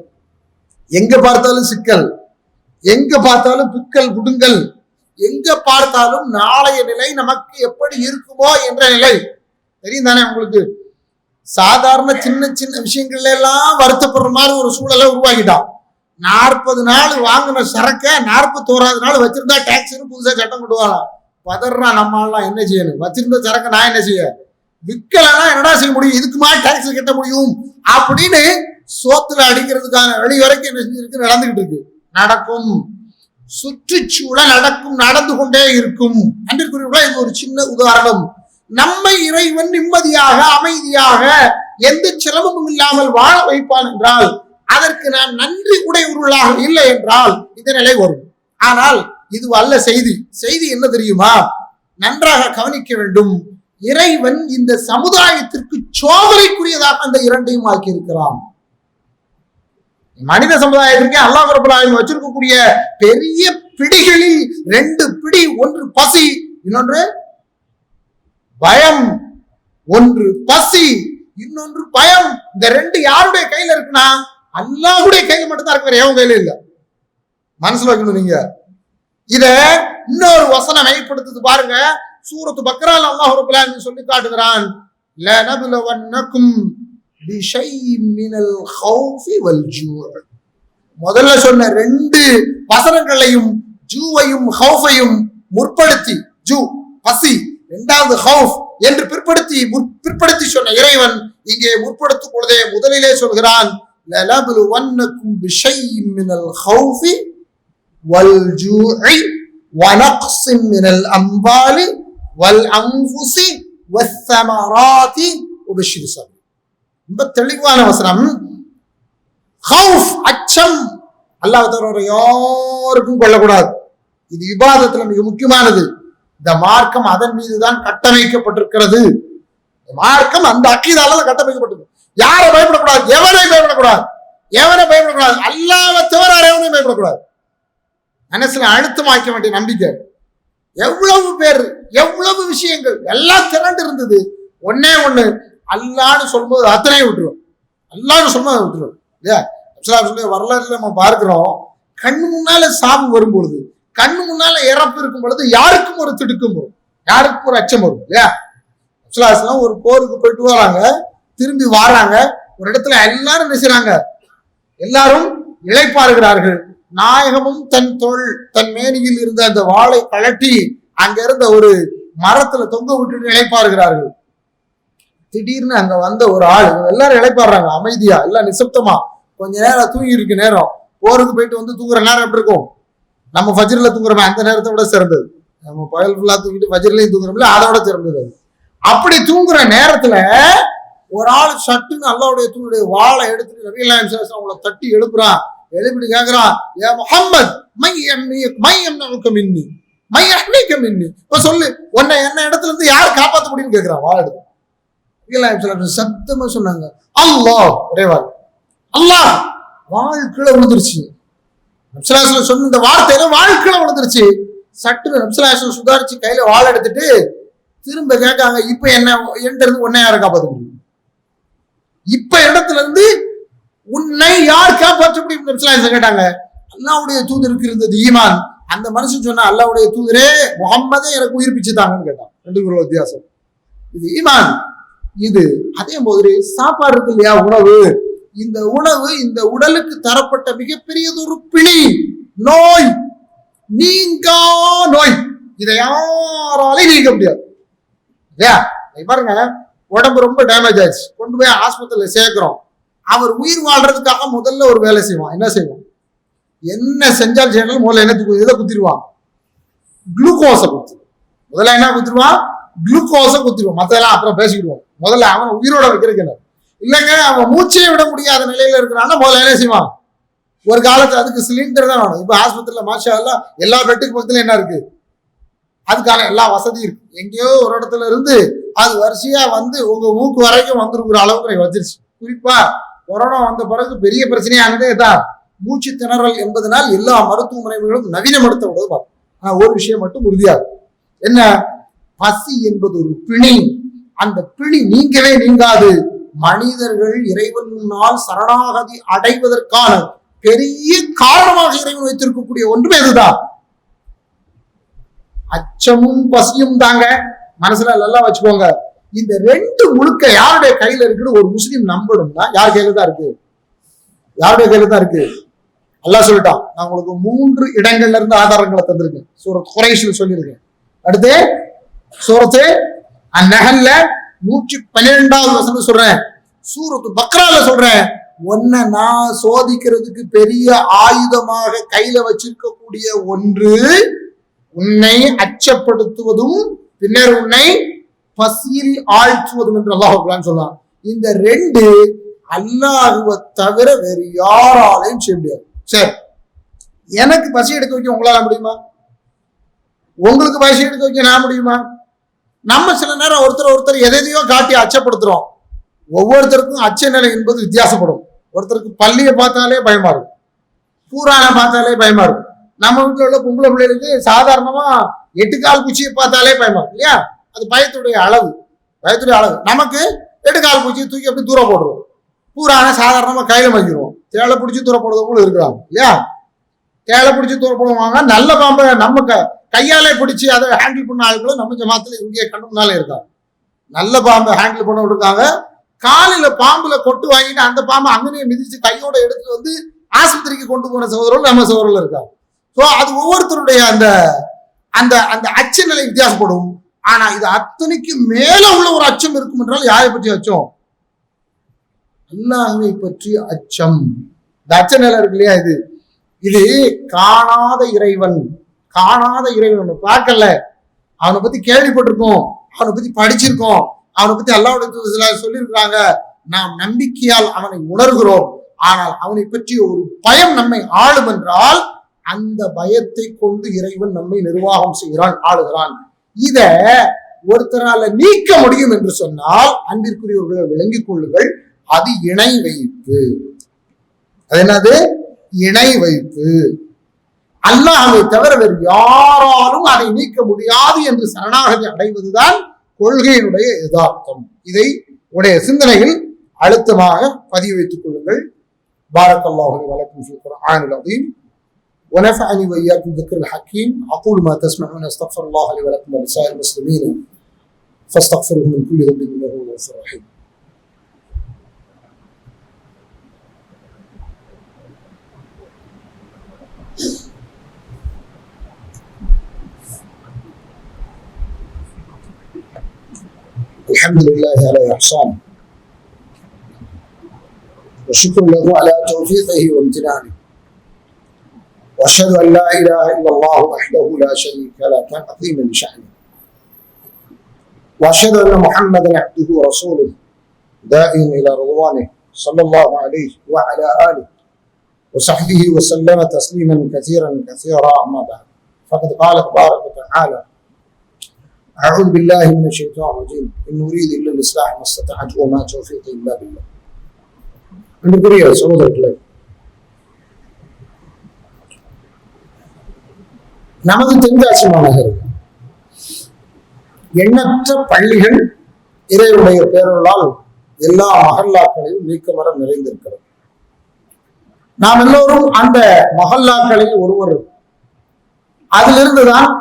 எங்க பார்த்தாலும் சிக்கல், எங்க பார்த்தாலும் புக்கல் குடுங்கல், எங்க பார்த்தாலும் நாளைய நிலை நமக்கு எப்படி இருக்குமோ என்ற நிலை தெரியும் தானே உங்களுக்கு? சாதாரண சின்ன சின்ன விஷயங்கள்ல எல்லாம் வருத்தப்படுற மாதிரி ஒரு சூழலை உருவாக்கிட்டான். 40 நாள் வாங்கின சரக்க 41வது நாள் வச்சிருந்தா டாக்ஸ்னு புதுசா சட்டம் கொண்டு வரலாம். பதறான். நம்மளாம் என்ன செய்யணும்? வச்சிருந்த சரக்க நான் என்ன செய்ய? விற்கலன்னா என்னடா செய்ய முடியும்? இதுக்கு மாதிரி டாக்ஸ் கட்ட முடியும் அப்படின்னு சோத்துல அடிக்கிறதுக்கான வழி வரைக்கும் என்ன செஞ்சிருக்கு, நடந்துகிட்டு இருக்கு, நடக்கும். சுற்றுச்சூழல் நடந்து கொண்டே இருக்கும். அன்றைக்குரியவர்களா இது ஒரு சின்ன உதாரணம். நம்மை இறைவன் நிம்மதியாக அமைதியாக எந்த சிரமமும் இல்லாமல் வாழ வைப்பான் என்றால் அதற்கு நாம் நன்றி உடையவர்களாக இல்லை என்றால் இந்த நிலை வரும். ஆனால் இது அல்ல செய்தி. செய்தி என்ன தெரியுமா? நன்றாக கவனிக்க வேண்டும். இறைவன் இந்த சமுதாயத்திற்கு சோதனைக்குரியதாக அந்த இரண்டையும் ஆக்கி இருக்கிறான். மனித சமுதாயத்திற்கு அல்லாஹ் ரப்பல் ஆலமீன் வச்சிருக்கக்கூடிய பெரிய பிடிகளில் 2 பிடி, ஒன்று பசி, இன்னொன்று பயம். ஒன்று பசி, இன்னொன்று பயம். இந்த 2 யாருடைய கையில இருக்குன்னா அல்லாஹ்வுடைய கையில மட்டும்தான் இருக்கு, எவன் கையில இல்ல. மனசுல வைக்கணும் நீங்க. இத இன்னொரு வசனம் மையப்படுத்துது பாருங்க. சூரத்து பக்ரால அல்லாஹ் ரப்பல் ஆலமீன் சொல்லி காட்டுகிறான், லனப்லுவன்னகும் பிஷைஇம் மினல் ஹௌஃபி வல் ஜூஅ். முதல்ல சொன்ன 2 வசனங்களையும் ஜூவையும் ஹௌஃபையும் முற்படுத்தி, ஜூ பசி, இரண்டாவது ஹௌஃப் என்று பிற்படுத்தி சொன்ன இறைவன் இங்கே முற்படுத்தும் பொழுதே முதலிலே சொல்கிறான், லனப்லுவன்னகும் பிஷைஇம் மினல் ஹௌஃபி வல் ஜூஇ வனக்ஸிம் மினல் அம்வாலி வல் அன்ஃபுஸி வஸ்ஸமராத்தி வபஷ்ஷிரி ஸாபிரீன். ரொம்ப தெளிவான வசனம். ஹவுஃப், அச்சம், அல்லாஹ் தஆலா யாருக்கும் கொள்ளக்கூடாது. இது இபாதத்துல மிக முக்கியமானது. இந்த மார்க்கம் அதன் மீதுதான் கட்டமைக்கப்பட்டிருக்கிறது. மார்க்கம் அந்த அக்கீதால தான் கட்டமைக்கப்பட்டிருக்கு. யாரை பயப்படக்கூடாது? எவனை பயப்படக்கூடாது? அல்லாஹ்வை தவிர எவனையும் பயப்படக்கூடாது. மனசுல அழுத்தமாக்க வேண்டிய நம்பிக்கை. எவ்வளவு பேர், எவ்வளவு விஷயங்கள் எல்லாம் திரண்டு இருந்தது. ஒன்னே ஒண்ணு, அல்லான்னு சொல்லும்போது அத்தனை விட்டுரும். அல்லான்னு சொல்லும்போது விட்டுரும் இல்லையா? வரலாறுல நம்ம பார்க்கிறோம், கண்ணு முன்னால சாவு வரும் பொழுது, கண்ணு முன்னால இறப்பு இருக்கும் பொழுது யாருக்கும் ஒரு திடுக்கம் வரும், யாருக்கும் ஒரு அச்சம் வரும் இல்லையா? ஒரு போருக்கு போயிட்டு வராங்க. திரும்பி வாராங்க. ஒரு இடத்துல எல்லாரும் பேசுறாங்க, எல்லாரும் இளைப்பாறுகிறார்கள். நாயகமும் தன் மேனியில் இருந்த அந்த வாளை கழட்டி அங்க இருந்த ஒரு மரத்துல தொங்க விட்டுட்டு இளைப்பாறுகிறார்கள். திடீர்னு அங்க வந்த ஒரு ஆள், எல்லாரும் இளைப்பாடுறாங்க அமைதியா, எல்லாம் நிசப்தமா. கொஞ்ச நேரம் தூங்கி இருக்கு நேரம், போருக்கு போயிட்டு வந்து தூங்குற நேரம் எப்படி இருக்கும்? நம்ம ஃபஜ்ர்ல தூங்குறோமே அந்த நேரத்தை விட சிறந்தது. நம்ம பகல் ஃபுல்லா தூங்கிட்டு ஃபஜ்ர்லயும் தூங்குறோம்ல, அதோட சிறந்தது. அப்படி தூங்குற நேரத்துல ஒரு ஆள் சட்டுன்னு அல்லாஹ்வுடைய தூதருடைய வாளை எடுத்துட்டு நபி ஸல்லல்லாஹு அலைஹி வஸல்லம் அவங்களை தட்டி எழுப்புறான். எழுப்பிட்டு கேட்கிறான், யா முஹம்மத் இப்ப சொல்லு, உன்னை என்ன இடத்துல இருந்து யார் காப்பாற்ற முடியும்னு கேட்கிறான். வாள் எடுத்து சத்தமா சொன்னாங்க, அல்லாஹ். ஒரே வாள், அல்லாஹ். வாழ் கீழே விழுந்துருச்சு. நபிஸல்லல்லாஹு சொன்ன இந்த வார்த்தையில வாழ் கீழே விழுந்துருச்சு. சட்டுன்னு நபிஸல்லல்லாஹு சுதாரிச்சு கையில வாள் எடுத்துட்டு திரும்ப கேட்காங்க, இப்ப என்ன என்கிட்ட இருந்து உன்னை யாரை காப்பாற்ற முடியும்? இப்ப இடத்துல இருந்து உன்னை யார் காப்பாற்ற முடியும் நபிஸல்லல்லாஹு கேட்டாங்க. அல்லாஹ்வுடைய தூதருக்கு இருந்தது ஈமான். அந்த மனுஷன் சொன்னா, அல்லாஹ்வுடைய தூதரே முஹம்மதே எனக்கு உயிர்ப்பிச்சு தாங்கன்னு கேட்டான். ரெண்டுக்கு வித்தியாசம். இது ஈமான். இது அதே மாதிரி சாப்பாடு இருக்கு இல்லையா, உணவு. இந்த உணவு இந்த உடலுக்கு தரப்பட்ட மிகப்பெரியதொரு பிணி, நோய், நீங்கா நோய். இதை யாராலையும் நீங்க முடியாது. பாருங்க, உடம்பு ரொம்ப டேமேஜ் ஆயிடுச்சு, கொண்டு போய் ஆஸ்பத்திரியில சேர்க்கிறோம். அவர் உயிர் வாழ்றதுக்காக முதல்ல ஒரு வேலை செய்வான். என்ன செய்வோம்? என்ன செஞ்சாலும் செய்யணும், முதல்ல என்ன இதை குத்திடுவான், குளுக்கோஸை குத்திடுவான். முதல்ல என்ன குத்திடுவான்? குளுக்கோஸை குத்திடுவான். மத்தெல்லாம் அப்புறம் பேசிக்கிடுவோம். முதல்ல அவனை உயிரோட வைக்கிறதுக்கு இல்லைங்க, அவன் மூச்சையை விட முடியாத நிலையில இருக்கிறான்னா முதல்ல என்ன செய்வான்? ஒரு காலத்துல அதுக்கு சிலிண்டர் தான் வேணும். இப்ப ஆஸ்பத்திரியில மாஷா அல்லாஹ் எல்லா பெட்டுக்கு பக்கத்துல என்ன இருக்கு? அதுக்கான எல்லா வசதியும் இருக்கு. எங்கேயோ ஒரு இடத்துல இருந்து அது வரிசையா வந்து உங்க மூக்கு வரைக்கும் வந்துருக்கிற அளவுக்கு வந்துருச்சு. குறிப்பா கொரோனா வந்த பிறகு பெரிய பிரச்சனையானதே தான் மூச்சு திணறல் என்பதனால் எல்லா மருத்துவமனைகளும் நவீனப்படுத்த விடுது. ஆனா ஒரு விஷயம் மட்டும் உறுதியாகும், என்ன? பசி என்பது ஒரு பிணி. அந்த பிணி நீங்கவே நீங்காது. மனிதர்கள் இறைவன் முன்னால் சரணாகதி அடைவதற்கான பெரிய காரணமாக இறைவன் வைத்திருக்கக்கூடிய ஒன்றுமே இதுதான். அச்சமும் பசியும் தாங்க. மனசுல நல்லா வச்சுக்கோங்க. இந்த ரெண்டு முழுக்க யாருடைய கையில இருக்குன்னு ஒரு முஸ்லீம் நம்பணும்னா யார் கையில தான் இருக்கு? யாருடைய கையில தான் இருக்கு? அல்லாஹ் சொல்லிட்டான். நான் உங்களுக்கு 3 இடங்கள்ல இருந்து ஆதாரங்களை தந்திருக்கேன். சூரத் குரைஷ்ல சொல்லியிருக்கேன். அடுத்து சூரத்து அந்நஹல்ல 112வது வசனம் சொல்றேன். சூரத்து பக்ரால சொல்றேன், உன்னை நான் சோதிக்கிறதுக்கு பெரிய ஆயுதமாக கையில வச்சிருக்கக்கூடிய ஒன்று உன்னை அச்சப்படுத்துவதும் பின்னர் உன்னை பசியில் ஆழ்த்துவதும் என்று அல்லாஹ் சொல்லலாம். இந்த ரெண்டு அல்லாஹ்வை தவிர வேறு யாராலையும் செய்ய முடியாது. சரி, எனக்கு பசி எடுக்க வைக்க உங்களால முடியுமா? உங்களுக்கு பசி எடுக்க வைக்க நான் முடியுமா? நம்ம சில நேரம் ஒருத்தர் எதையோ காட்டி அச்சப்படுத்துறோம். ஒவ்வொருத்தருக்கும் அச்ச நிலை என்பது வித்தியாசப்படும். ஒருத்தருக்கு பள்ளியை பார்த்தாலே பயமா இருக்கும், பூரான பார்த்தாலே பயமா இருக்கும். நம்ம வீட்டுல உள்ள பொம்பளை பிள்ளைகளுக்கு சாதாரணமா 8 கால் பூச்சியை பார்த்தாலே பயமா இருக்கும் இல்லையா? அது பயத்துடைய அளவு. நமக்கு 8 கால் பூச்சியை தூக்கி அப்படி தூரம் போடுறோம். பூரான சாதாரணமா கையில மதிக்கிறோம். தேலை பிடிச்சி தூரம் போடுறவங்களும் இருக்கிறாங்க இல்லையா? தேலை பிடிச்சி தூரம் போடுவாங்க. நல்ல பாம்பை நம்ம கையாலே பிடிச்சி அதை ஹேண்டில் பண்ண ஆளுகளும் நம்ம ஜமாத்துல இங்கே கண்ணு முன்னாலே இருக்காங்க. நல்ல பாம்பை ஹேண்டில் பண்ண இருக்காங்க. காலில பாம்புல கொட்டு வாங்கிட்டு அந்த பாம்பை அங்கனையே மிதிச்சு கையோட எடுத்துட்டு வந்து ஆஸ்பத்திரிக்கு கொண்டு போன சகோதரர்கள் நம்ம சகோதரர்கள் இருக்காங்க. ஸோ அது ஒவ்வொருத்தருடைய அந்த அந்த அந்த அச்ச நிலை வித்தியாசப்படும். ஆனா இது அத்தனைக்கு மேல உள்ள ஒரு அச்சம் இருக்கும் என்றால் யாரை பற்றி அச்சம்? அல்லாஹ்வை பற்றி அச்சம். இந்த அச்ச நிலை இருக்கு இல்லையா, இது காணாத இறைவன் பார்க்கல, அவனை பத்தி கேள்விப்பட்டிருக்கோம், அவனை பத்தி படிச்சிருக்கோம், அவனை பத்தி அல்லாஹ்வுடைய சொல்லியிருக்கிறாங்க. நாம் நம்பிக்கையால் அவனை உணர்கிறோம். ஆனால் அவனை பற்றி ஒரு பயம் நம்மை ஆளும் என்றால் அந்த பயத்தை கொண்டு இறைவன் நம்மை நிர்வாகம் செய்கிறான், ஆளுகிறான். இத ஒருத்தரால நீக்க முடியும் என்று சொன்னால் அன்பிற்குரியவர்களை விளங்கிக் கொள்ளுங்கள், அது இணை வைப்பு. அது என்னது? இணை வைப்பு. அல்லாஹ்வை தவிர வேறு யாராலும் அதை நீக்க முடியாது என்று சரணாகதி அடைவதுதான் கொள்கையினுடைய யதார்த்தம். இதை உடைய சிந்தனையில் அழுத்தமாக பதிவு வைத்துக் கொள்ளுங்கள். பாரக்கல்லாஹு லி வ லக்கும் ஃபில் குர்ஆனில் அஸீம் ونفعني وإياكم بذكر الحكيم. أقول ما تسمعون أستغفر الله لي ولكم ولسائر المسلمين فاستغفروه من كل ذنب إنه هو الغفور الرحيم. الحمد لله على إحسانه والشكر له على توفيقه وامتنانه وأشهد أن لا إله إلا الله وحده لا شريك له تعظيما لشأنه وأشهد أن محمدا عبده ورسوله داعٍ إلى رضوانه صلى الله عليه وعلى آله وصحبه وسلم تسليما كثيرا أما بعد فقد قال تبارك وتعالى أعوذ بالله من الشيطان الرجيم إن أريد إلا الإصلاح ما استطعت وما توفيقي إلا بالله. அன்புக்குரிய சகோதரர்களே, நமது தென்காசி மாநகரில் எண்ணற்ற பள்ளிகள் இறைவனுடைய பேரொருளால் எல்லா மஹல்லாக்களையும் நீக்கமர நிறைந்திருக்கிறது. நாம் எல்லோரும் அந்த மஹல்லாக்களில் ஒருவர். அதிலிருந்துதான்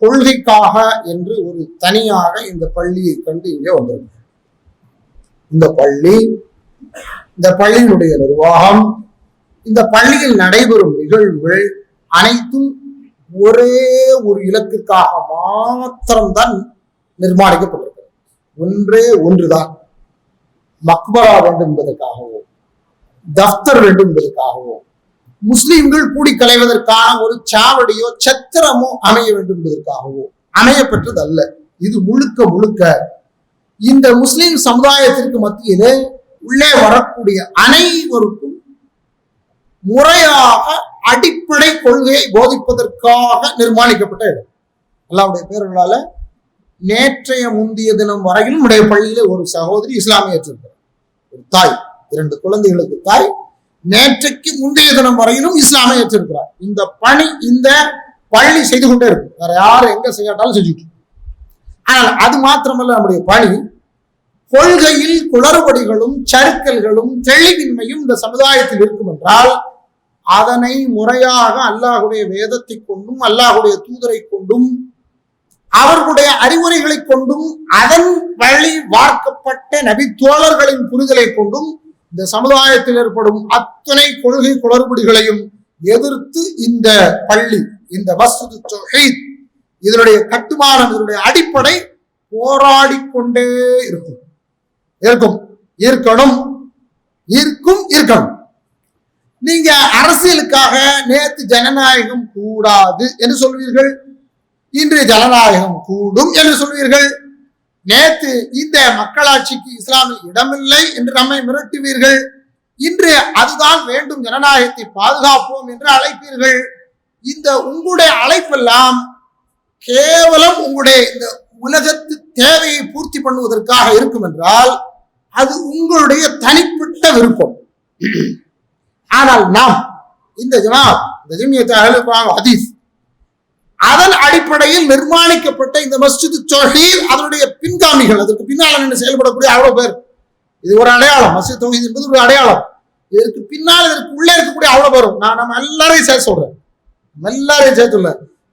கொள்கைக்காக என்று ஒரு தனியாக இந்த பள்ளியை கண்டு இங்கே வந்திருக்கிறது. இந்த பள்ளியினுடைய நிர்வாகம், இந்த பள்ளியில் நடைபெறும் நிகழ்வுகள் அனைத்தும் ஒரே ஒரு இலக்கிற்காக மாத்திரம்தான் நிர்மாணிக்கப்பட்டிருக்கிறது. ஒன்றே ஒன்றுதான், மக்பரா வேண்டும் என்பதற்காகவோ தஃப்தர் வேண்டும் என்பதற்காகவோ முஸ்லிம்கள் கூடி கலைவதற்கான ஒரு சாவடியோ சத்திரமோ அமைய வேண்டும் என்பதற்காகவோ அமையப்பட்டது அல்ல. இது முழுக்க இந்த முஸ்லிம் சமுதாயத்திற்கு மத்தியிலே உள்ளே வரக்கூடிய அனைவருக்கும் முறையாக அடிப்படை கொள்கையை போதிப்பதற்காக நிர்மாணிக்கப்பட்ட இடம். அல்லாஹ்வுடைய பேர்களால நேற்றைய முந்தைய தினம் வரையிலும் நம்முடைய பள்ளியில ஒரு சகோதரி இஸ்லாமிய ஏற்றிருக்கிறார். ஒரு தாய், 2 குழந்தைகளுக்கு தாய், நேற்றைக்கு முந்தைய தினம் வரையிலும் இஸ்லாமை ஏற்றிருக்கிறார். இந்த பணி இந்த பள்ளி செய்து கொண்டே இருக்கும். வேற யாரும் எங்க செய்யாட்டாலும் செஞ்சுட்டு. ஆனால் அது மாத்திரமல்ல, நம்முடைய பணி கொள்கையில் குளறுபடிகளும் சறுக்கல்களும் தெளிவின்மையும் இந்த சமுதாயத்தில் இருக்கும் என்றால் அதனை முறையாக அல்லாஹ்வுடைய வேதத்தை கொண்டும் அல்லாஹ்வுடைய தூதரை கொண்டும் அவர்களுடைய அறிவுரைகளை கொண்டும் அதன் வழி வார்க்கப்பட்ட நபித்தோழர்களின் புரிதலை கொண்டும் இந்த சமுதாயத்தில் ஏற்படும் அத்தனை கொள்கை குளறுபடிகளையும் எதிர்த்து இந்த பள்ளி, இந்த மஸ்ஜிது தௌஹீத், இதனுடைய கட்டுமானம், இதனுடைய அடிப்படை போராடி கொண்டே இருக்கணும். நீங்க அரசியலுக்காக நேற்று ஜனநாயகம் கூடாது என்று சொல்வீர்கள், இன்று ஜனநாயகம் கூடும் என்று சொல்வீர்கள். நேற்று இந்த மக்களாட்சிக்கு இஸ்லாமில் இடமில்லை என்று நம்மை மிரட்டுவீர்கள். இன்று அதுதான் வேண்டும், ஜனநாயகத்தை பாதுகாப்போம் என்று அழைப்பீர்கள். இந்த உங்களுடைய அழைப்பெல்லாம் கேவலம் உங்களுடைய இந்த உலகத்து தேவையை பூர்த்தி பண்ணுவதற்காக இருக்கும் என்றால் அது உங்களுடைய தனிப்பட்ட விருப்பம். ஆனால் நாம் இந்த ஜமியத் அஹ்லுல் குர்ஆன் ஹதீஸ் அதன் அடிப்படையில் நிர்மாணிக்கப்பட்ட இந்த மஸ்ஜிது தௌஹீத், அதனுடைய பின்காமிகள், அதற்கு பின்னால் நின்று செயல்படக்கூடிய அவ்வளவு பேர், இது ஒரு அடையாளம். மஸ்ஜிது தௌஹீத் என்பது ஒரு அடையாளம். இதற்கு பின்னால், இதற்கு உள்ளே இருக்கக்கூடிய அவ்வளவு பேரும் நம்ம எல்லாரையும் சேர்த்து சொல்றேன். எல்லாரையும் சேர்த்துல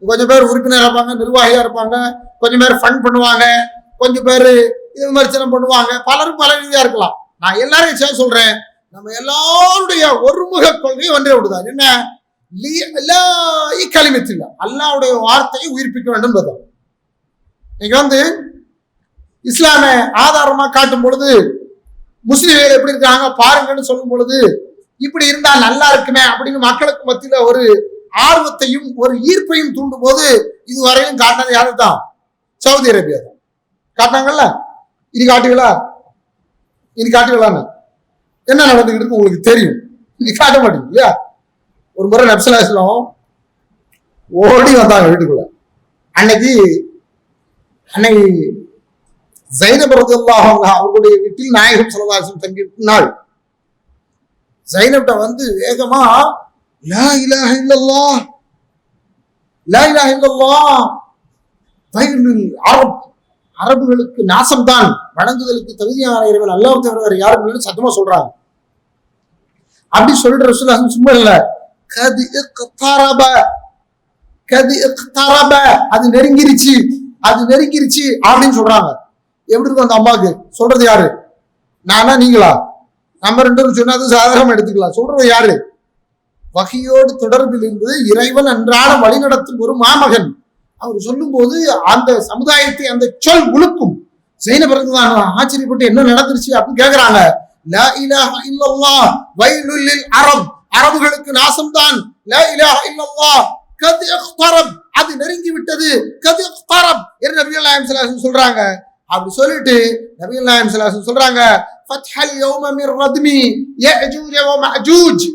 கொஞ்சம் பேர் உறுப்பினர் இருப்பாங்க, நிர்வாகியா இருப்பாங்க, கொஞ்சம் பேர் ஃபண்ட் பண்ணுவாங்க, கொஞ்சம் பேர் இது விமர்சனம் பண்ணுவாங்க, பலரும் பல ரீதியா இருக்கலாம். நான் எல்லாரையும் சேர்த்து சொல்றேன். நம்ம எல்லாருடைய ஒருமுக கொள்கை ஒன்றே விடுதான். என்ன? அல்லாஹ்வுடைய வார்த்தையை உயிர்ப்பிக்க வேண்டும். நீங்க இஸ்லாம ஆதாரமா காட்டும் பொழுது முஸ்லிம்கள் எப்படி இருக்காங்க பாருங்கன்னு சொல்லும் பொழுது இப்படி இருந்தா நல்லா இருக்குமே அப்படின்னு மக்களுக்கு மத்தியில ஒரு ஆர்வத்தையும் ஒரு ஈர்ப்பையும் தூண்டும் போது இதுவரையிலும் காட்டினது யாரு தான்? சவுதி அரேபியா தான். காட்டினாங்கல்ல? இனி காட்டுகளான்னு என்ன நடந்துகிட்டு இருக்கு உங்களுக்கு தெரியும். இனி காட்ட மாட்டீங்க இல்லையா? ஒரு முறை நபி ஸல்லல்லாஹு அலைஹி வஸல்லம் ஓடி வந்தாங்க வீட்டுக்குள்ள. அன்னை ஸைனப் ரலியல்லாஹு அன்ஹா அவர்களுடைய வீட்டில் நாயகம் ஸல்லல்லாஹு அலைஹி வஸல்லம் தங்கியிருக்கும் நாள். ஸைனப்ட்ட வேகமா லா இலாஹ இல்லல்லாஹ், லா இலாஹ இல்லல்லாஹ், அரபுகளுக்கு நாசம்தான், வணங்குதலுக்கு தகுதியான இறைவன் அல்லாஹ் தவிர யாரும் இல்லைன்னு சத்தமா சொல்றாங்க. அப்படி சொல்ற ரசூலுல்லாஹ் சும்மா இல்ல, கது இக்தரப, அது நெருங்கிருச்சு அப்படின்னு சொல்றாங்க. எப்படி இருக்கும் அந்த அம்மாவுக்கு? சொல்றது யாரு? நானா நீங்களா? நம்ம 2 பேரும் சொன்னது சாதாரணமா எடுத்துக்கலாம். சொல்றது யாரு? வகையோடு தொடர்பில் இருந்து இறைவன் அன்றாட வழிநடத்தும் ஒரு மாமகன். அவர் சொல்லும் போது அந்த சமுதாயத்தை அந்த சொல் உழுக்கும். ஜைனப் ரலியல்லாஹு அன்ஹா ஆச்சரியப்பட்டு என்ன நடந்துருச்சு அப்படின்னு கேக்குறாங்க. லா இலாஹ இல்லல்லாஹ் வைலுல் லில் அரப், அரபுகளுக்கு நாசம்தான். லா இலாஹ இல்லல்லாஹ் கத் இக்தரப், அது நெருங்கி விட்டது. கத் இக்தரப் என்று நபிகள் நாயகம் ஸல்லல்லாஹு அலைஹி வஸல்லம் சொல்றாங்க. அப்படி சொல்லிட்டு நபிகள் நாயகம் ஸல்லல்லாஹு அலைஹி வஸல்லம் சொல்றாங்க, ஃபத்ஹல் யௌம மிர் ரத்மி யஅஜூஜ வ மஅஜூஜ்,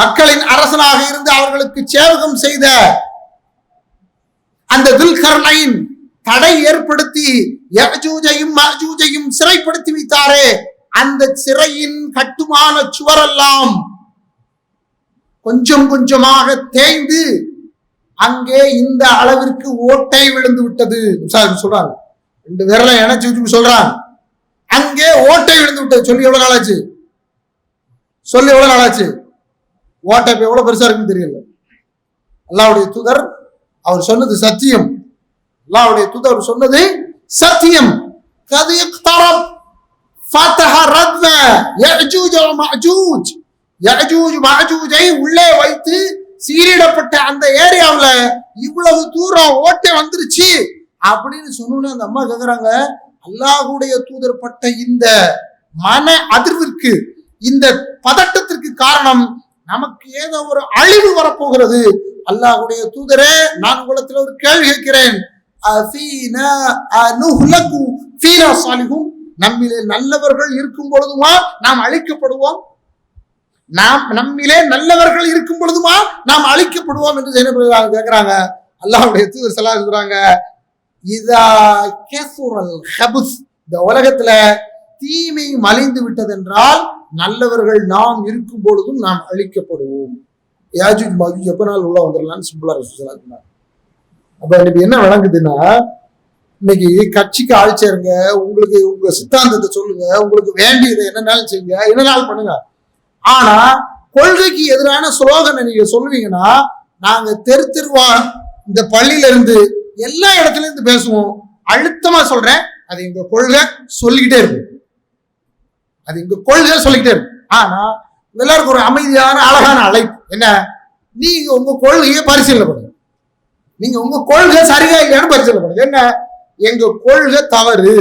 மக்களின் அரசனாக இருந்து அவர்களுக்கு சேவகம் செய்த அந்த துல்கர்னைன் தடை ஏற்படுத்தி யஅஜூஜையும் மஅஜூஜையும் சிறைப்படுத்தி வைத்தாரே, அந்த சிறையின் கட்டுமான சுவரெல்லாம் கொஞ்சம் கொஞ்சமாக தேய்ந்து அங்கே இந்த அளவிற்கு ஓட்டை விழுந்து விட்டது சொல்றாங்க. 2 விரலை இணைச்சு சொல்றாங்க, அங்கே ஓட்டை விழுந்து விட்டது. சொல்லி எவ்வளவு நாளாச்சு? சொல்லி எவ்வளவு நாளாச்சு? ஓட்டை இப்ப எவ்வளவு பெருசா இருக்குன்னு தெரியல. அல்லாஹ்வுடைய தூதர் அவர் சொன்னது சத்தியம். அல்லாஹ்வுடைய தூதர் சொன்னது சத்தியம். கத் இக்தரப் ஃபதஹ ரத்ம யஅஜூஜ வ மஅஜூஜ், யஅஜூஜ் மஅஜூஜை உள்ளே வைத்து சீரிடப்பட்ட அந்த ஏரியாவுல இவ்வளவு தூரம் ஓட்டை வந்துருச்சு அப்படின்னு சொன்னோன்னு அந்த அம்மா கேக்குறாங்க, அல்லாஹ்வுடைய தூதர் பட்ட இந்த மன அதிர்விற்கு, இந்த பதட்டத்திற்கு காரணம் நமக்கு ஏதோ ஒரு அழிவு வரப்போகிறது. அல்லாஹ்வுடைய தூதரே, நான் உங்களிடத்தில் ஒரு கேள்வி கேட்கிறேன். நம்மிலே நல்லவர்கள் இருக்கும் பொழுதுமா நாம் அழிக்கப்படுவோம்? நம்மிலே நல்லவர்கள் இருக்கும் பொழுதுமா நாம் அழிக்கப்படுவோம் என்று ஜைனப் கேட்கிறாங்க. அல்லாஹ்வுடைய தூதர் ஸல்லல்லாஹு அலைஹி வஸல்லம் சொல்றாங்க, இதா கஸுரல் ஹபஸ், இந்த உலகத்துல தீமை மலிந்து விட்டது என்றால் நல்லவர்கள் நாம் இருக்கும் பொழுதும் நாம் அழிக்கப்படுவோம். யாஜூஜ் மாஜூஜ் எப்ப நாள் உள்ள வந்துடலாம்னு சிம்பிளா சொன்னாங்க. அப்ப இன்னைக்கு என்ன விளங்குதுன்னா, இன்னைக்கு கட்சிக்கு ஆட்சியருங்க, உங்களுக்கு உங்க சித்தாந்தத்தை சொல்லுங்க, உங்களுக்கு வேண்டியதை என்னன்னாலும் செய்யுங்க, என்னன்னாலும் பண்ணுங்க. ஆனா கொள்கைக்கு எதிரான ஸ்லோகனை நீங்க சொல்லுவீங்கன்னா, நாங்க தெருவா இந்த பள்ளியில இருந்து எல்லா இடத்துல இருந்து பேசுவோம். அழுத்தமா சொல்றேன், அது எங்க கொள்கை சொல்லிக்கிட்டே இருக்கும். அது எங்க கொள்கை சொல்லிக்கிட்டே இருக்கும். ஆனா எல்லாருக்கும் ஒரு அமைதியான அழகான அழைப்பு என்ன, நீங்க உங்க கொள்கையை பரிசீலனை பண்ணுங்க. நீங்க உங்க கொள்கை சரியா இல்லையான்னு பரிசீலனை பண்ணுங்க. என்ன, எங்க கொள்கை தவறு,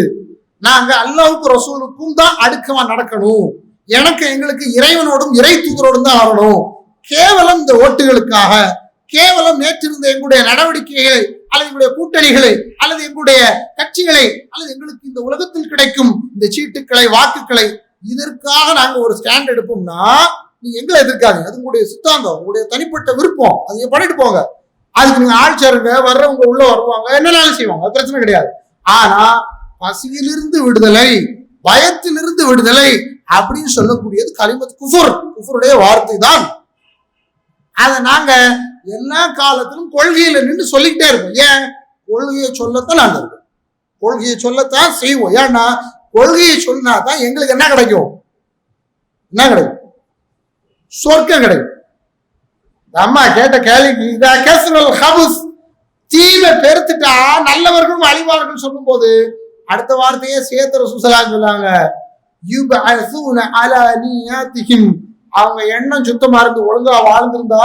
நாங்க அல்லாஹ்வுக்கும் ரசூலுக்கும் தான் அடுக்கமா நடக்கணும், எனக்கு எங்களுக்கு இறைவனோடும் இறை தூதரோடும் தான் வரணும். கேவலம் இந்த ஓட்டுகளுக்காக, கேவலம் நேற்றிருந்த எங்களுடைய நடவடிக்கைகளை அல்லது எங்களுடைய கூட்டணிகளை அல்லது எங்களுடைய கட்சிகளை அல்லது எங்களுக்கு இந்த உலகத்தில் கிடைக்கும் இந்த சீட்டுக்களை வாக்குகளை இதற்காக நாங்க ஒரு ஸ்டாண்ட் எடுப்போம்னா நீங்க எங்களை எதிர்க்காதீங்க. அது உங்களுடைய சித்தாந்தம், உங்களுடைய தனிப்பட்ட விருப்பம், அது பண்ணிட்டு போங்க. அதுக்கு நீங்க ஆட்சியருங்க வர்றவங்க உள்ள வருவாங்க, என்னன்னாலும் செய்வாங்க, அது பிரச்சனை கிடையாது. ஆனா பசியிலிருந்து விடுதலை, பயத்திலிருந்து விடுதலை அப்படின்னு சொல்லக்கூடியது கலிமத் குஃபுர், குஃபுருடைய வார்த்தை தான். அதை நாங்க எல்லா காலத்திலும் கொள்கையில நின்று சொல்லிக்கிட்டே இருப்போம். ஏன்? கொள்கையை சொல்லத்தான் நாங்க இருக்கோம், கொள்கையை சொல்லத்தான் செய்வோம். ஏன்னா கொள்கையை சொன்னா தான் எங்களுக்கு என்ன கிடைக்கும்? என்ன கிடைக்கும்? சொர்க்கம் கிடைக்கும். அம்மா கேட்ட கேள்விக்கு தீமை பெருத்துட்டா நல்லவர்களும் அழிவார்கள் சொல்லும் போது அடுத்த வார்த்தையே சேர்த்து ரசூலுல்லாஹி சொன்னாங்க, அவங்க எண்ணம் சுத்தமா இருந்து ஒழுங்கா வாழ்ந்திருந்தா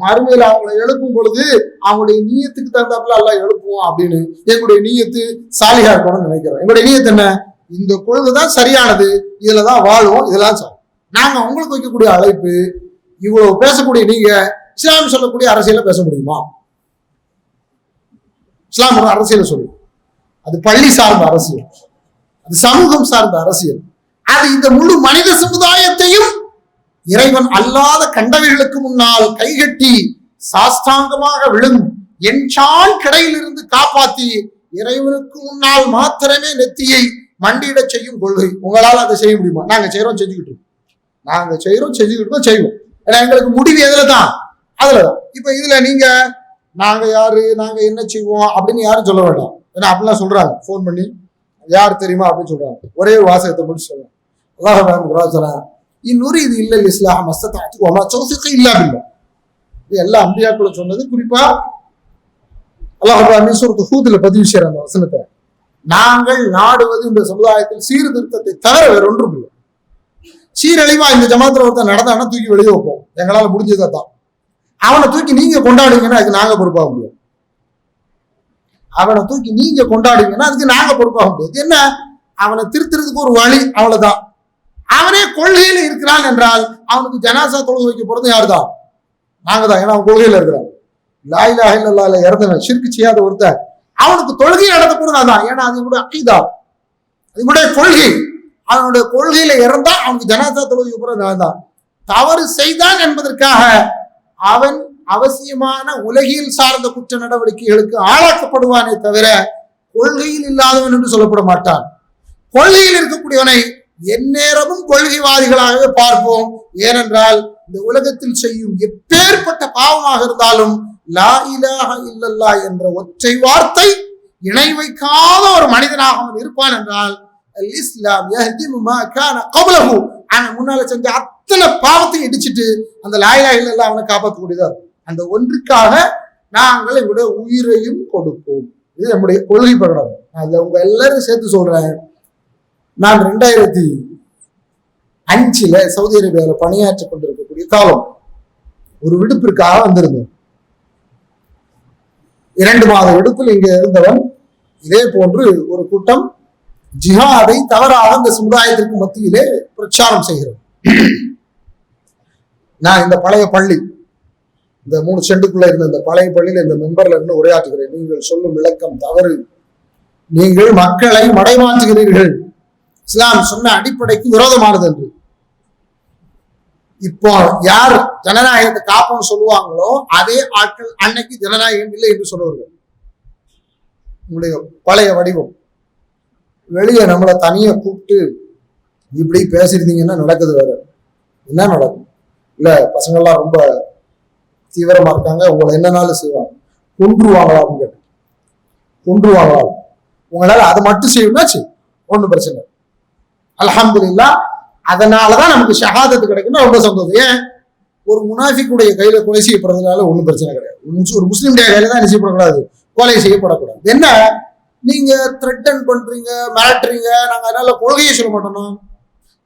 மறுமையில அவங்களை எழுப்பும் பொழுது அவங்களுடைய நீயத்துக்கு தகுந்தாப்புல எல்லாம் எழுப்புவோம் அப்படின்னு. எங்களுடைய நீயத்து சாலிஹா இருக்கணும்னு நினைக்கிறோம். எங்களுடைய நீயத்து என்ன? இந்த கொள்கை தான் சரியானது, இதுலதான் வாழ்வோம், இதெல்லாம் சார். நாங்க உங்களுக்கு வைக்கக்கூடிய அழைப்பு, இவ்வளவு பேசக்கூடிய நீங்க இஸ்லாம் சொல்லக்கூடிய அரசியல பேச முடியுமா? இஸ்லாம் ஒரு அரசியல சொல்லு, அது பள்ளி சார்ந்த அரசியல், அது சமூகம் சார்ந்த அரசியல், அது இந்த முழு மனித சமுதாயத்தையும் இறைவன் அல்லாத கண்டவைகளுக்கு முன்னால் கைகட்டி சாஸ்தாங்கமாக விழும் என்சான் கிடையிலிருந்து காப்பாற்றி இறைவனுக்கு முன்னால் மாத்திரமே நெத்தியை மண்டியிட செய்யும் கொள்கை. உங்களால் அதை செய்ய முடியுமா? நாங்க செய்யறோம், செஞ்சுக்கிட்டு நாங்க செய்யறோம், செஞ்சுக்கிட்டு செய்வோம். ஏன்னா எங்களுக்கு முடிவு எதுல தான்? அதுலதான். இப்ப இதுல நீங்க நாங்க யாரு, நாங்க என்ன செய்வோம் அப்படின்னு யாரும் சொல்ல வேண்டாம். ஏன்னா அப்படிலாம் சொல்றாங்க, போன் பண்ணி யார் தெரியுமா அப்படின்னு சொல்றாங்க. ஒரே ஒரு வாசகத்தை மட்டும் சொல்லுவாங்க, அல்லாஹ் இன்னொரு இது இல்ல இஸ்லாம் இல்ல. எல்லா அம்பியாக்களும் சொன்னது. குறிப்பா அல்லாஹ் சூரத்து ஹூத்ல பதிவு செய்யற அந்த வசனத்தை, நாங்கள் நாடுவது இந்த சமுதாயத்தில் சீர்திருத்தத்தை தவிர வேற ஒன்றும் இல்லை. சீரழிவா இந்த ஜமாத்துல ஒருத்தர் நடந்தானா தூக்கி வெளியே வைப்போம், எங்களால முடிஞ்சதை தான். அவனை தூக்கி நீங்க கொண்டாடுங்கன்னா அதுக்கு நாங்க பொறுப்பாக முடியும். அவனை தூக்கி நீங்க கொண்டாடுவீங்கன்னா அதுக்கு நாங்க பொறுப்பாக முடியாது. என்ன, அவனை திருத்துறதுக்கு ஒரு வழி, அவ்வளவுதான். அவனே கொள்கையில இருக்கிறான் என்றால் அவனுக்கு ஜனாசா தொழுகை வைக்க போறது யாருதான்? நாங்க தான். ஏன்னா அவன் கொள்கையில இருக்கிறான். லா இலாஹ இல்லல்லாஹ்ல இறந்தவன், ஷிர்க் செய்யாத ஒருத்தன், அவனுக்கு தொழுகை நடத்த போறது அதான். ஏன்னா அது கூட அக்கீதா, அது கூட கொள்கை. அவனுடைய கொள்கையில இறந்தா அவனுக்கு ஜனாசா தொழுகை போறது தான். தவறு செய்தான் என்பதற்காக அவன் அவசியமான உலகில் சார்ந்த குற்ற நடவடிக்கைகளுக்கு ஆளாக்கப்படுவானே தவிர கொள்கையில் இல்லாதவன் என்று சொல்லப்பட மாட்டான். கொள்கையில் இருக்கக்கூடியவனை எந்நேரமும் கொள்கைவாதிகளாகவே பார்ப்போம். ஏனென்றால் இந்த உலகத்தில் செய்யும் எப்பேற்பட்ட பாவமாக இருந்தாலும் லா இலாஹ இல்லல்லாஹ் என்ற ஒற்றை வார்த்தை இணை வைக்காத ஒரு மனிதனாக அவன் இருப்பான் என்றால் இஸ்லாம் யஹ்திமு மா கான கப்லஹு, அவன் முன்னால செஞ்ச அத்தனை பாவத்தையும் இடிச்சிட்டு அந்த லா இலாஹ இல்லல்லாஹ் அவனை காப்பாற்றக்கூடியதா. அந்த ஒன்றுக்காக நாங்கள் எங்களுடைய உயிரையும் கொடுப்போம். இது நம்முடைய கொள்கை பிரகடனம். அதுல உங்க எல்லாரும் சேர்த்து சொல்றேன். நான் 2005 சவுதி அரேபியாவில் பணியாற்றிக் கொண்டிருக்கக்கூடிய காலம் ஒரு விடுப்பிற்காக வந்திருந்தேன். 2 மாத விடுப்பில் இங்க இருந்தவன் இதே போன்று ஒரு கூட்டம் ஜிஹாதை தவறாக இந்த சமுதாயத்திற்கு மத்தியிலே பிரச்சாரம் செய்கிறது. நான் இந்த பழைய பள்ளி, இந்த 3 சென்டுக்குள்ள இருந்த இந்த பழைய பள்ளியில இந்த மெம்பர்ல இருந்து உரையாற்றுகிறேன். நீங்கள் சொல்லும் விளக்கம் தவறு, நீங்கள் மக்களை மடைமாற்றுகிறீர்கள், இஸ்லாம் சொன்ன அடிப்படைக்கு விரோதமானது என்று. இப்போ யார் ஜனநாயகத்தை காப்போம் சொல்லுவாங்களோ அதே ஆட்கள் அன்னைக்கு ஜனநாயகம் இல்லை என்று சொல்லுவார்கள். உங்களுடைய பழைய வடிவம் வெளியே நம்மளை தனியா கூப்பிட்டு இப்படி பேசியிருந்தீங்கன்னா நடக்குது வேற. என்ன நடக்கும்? இல்ல பசங்கள்லாம் ரொம்ப தீவிரமா இருக்காங்க, உங்களை என்னன்னாலும் செய்வாங்க, கொன்றுவாங்களான்னு கேட்டு கொன்றுவாங்களா? உங்களால அதை மட்டும் செய்யணும்னாச்சு ஒன்றும் பிரச்சனை. அல்ஹம்துலில்லாஹ், அதனாலதான் நமக்கு ஷஹாதத்து கிடைக்கும்னா ரொம்ப சந்தோஷம். ஏன், ஒரு முனாஃபிக்குடைய கையில கொலை செய்யப்படுறதுனால ஒன்றும் பிரச்சனை கிடையாது. ஒரு முஸ்லீமுடைய கையில தான் செய்யப்படக்கூடாது, கொலை செய்யப்படக்கூடாது. என்ன, நீங்க த்ரெட்டன் பண்றீங்க, மிரட்டுறீங்க, நாங்க அதனால கொள்கையை சொல்ல மாட்டோம்.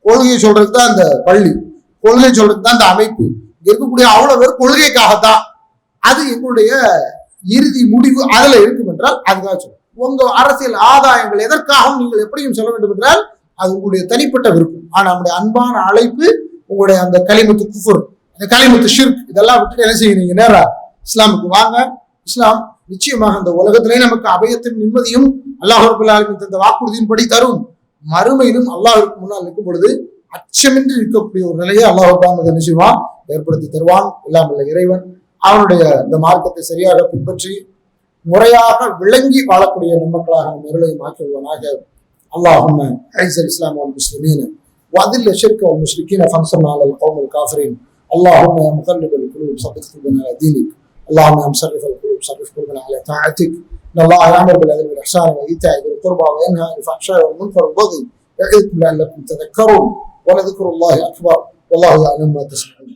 கொள்கையை சொல்றதுக்கு தான் அந்த பள்ளி, கொள்கையை சொல்றதுக்கு தான் அந்த அமைப்பு. இருக்கக்கூடிய அவ்வளவு பேர் கொள்கைக்காகத்தான். அது எங்களுடைய இறுதி முடிவு அதுல இருக்கும் என்றால் அதுக்காக சொல்லுவோம். உங்க அரசியல் ஆதாயங்கள் எதற்காகவும் நீங்கள் எப்படியும் சொல்ல வேண்டும் என்றால் அது உங்களுடைய தனிப்பட்ட விருப்பம். ஆனா நம்முடைய அன்பான அழைப்பு உங்களுடைய அந்த கலிமத்து குஃபர், அந்த கலிமத்து ஷிர்க் இதெல்லாம் விட்டு என்ன செய்யுங்க, நேரா இஸ்லாமுக்கு வாங்க. இஸ்லாம் நிச்சயமாக இந்த உலகத்திலே நமக்கு அபயத்தின் நிம்மதியும் அல்லாஹ் ரப்பல் ஆலமீன் தந்த வாக்குறுதியின்படி தரும். மறுமையிலும் அல்லாஹ்வுக்கு முன்னால் நிற்கும் பொழுது அச்சமின்றி இருக்கக்கூடிய ஒரு நிலையை அல்லாஹ் ரப்பல் நிச்சயமா ஏற்படுத்தி தருவான். இல்லாமல் இறைவன் அவனுடைய இந்த மார்க்கத்தை சரியாக பின்பற்றி முறையாக விளங்கி வாழக்கூடிய மக்களாக நம் எருளையும் ஆக்கிடுவானாக. اللهم اعز الاسلام والمسلمين واذل الشرك والمشركين فانصرنا على القوم الكافرين. اللهم يا مقلب القلوب ثبت قلوبنا على دينك. اللهم يا مصرف القلوب صرف قلوبنا على طاعتك. ان الله يامر بالعدل والاحسان وايتاء ذي القربى وينهى عن الفحشاء والمنكر والبغي يعظكم لعلكم تذكرون ولذكر الله اكبر والله يعلم ما تصنعون.